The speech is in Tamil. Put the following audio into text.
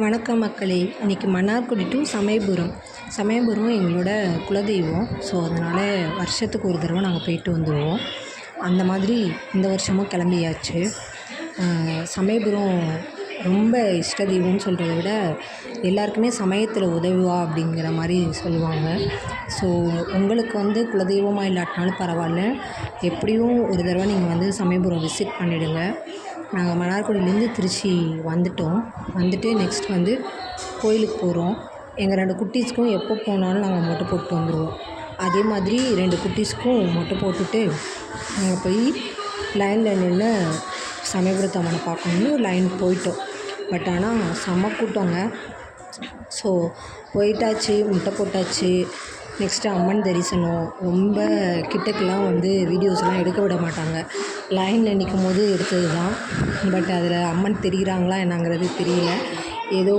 வணக்கம் மக்களே. இன்றைக்கி மன்னார்குடி டு சமயபுரம் எங்களோட குலதெய்வம். ஸோ அதனால் வருஷத்துக்கு ஒரு தடவை நாங்கள் போயிட்டு வந்துடுவோம். அந்த மாதிரி இந்த வருஷமும் கிளம்பியாச்சு. சமயபுரம் ரொம்ப இஷ்ட தெய்வம்னு சொல்கிறத விட எல்லாருக்குமே சமயத்தில் உதவுவா அப்படிங்கிற மாதிரி சொல்லுவாங்க. ஸோ உங்களுக்கு குலதெய்வமாக இல்லாட்டினாலும் பரவாயில்ல, எப்படியும் ஒரு தடவை நீங்கள் சமயபுரம் விசிட் பண்ணிவிடுங்க. நாங்கள் மன்னார்குடியிலேருந்து திருச்சி வந்துட்டு நெக்ஸ்ட் கோயிலுக்கு போகிறோம். எங்கள் 2 குட்டீஸ்க்கும் எப்போ போனாலும் நாங்கள் மொட்டை போட்டு வந்துடுவோம். அதே மாதிரி 2 குட்டீஸ்க்கும் மொட்டை போட்டுட்டு நாங்கள் போய் லைனில் நின்று சமயபுரத்து அம்மனை பார்க்கணுன்னு லைனுக்கு போயிட்டோம். பட் ஆனால் செம்ம கூட்டங்க. ஸோ போயிட்டாச்சு, முட்டை போட்டாச்சு. நெக்ஸ்ட்டு அம்மன் தரிசனம். ரொம்ப கிட்டக்கெலாம் வீடியோஸ்லாம் எடுக்க விட மாட்டாங்க. லைனில் நிற்கும் போது எடுத்தது தான். பட் அதில் அம்மன் தெரிகிறாங்களா என்னங்கிறது தெரியல. ஏதோ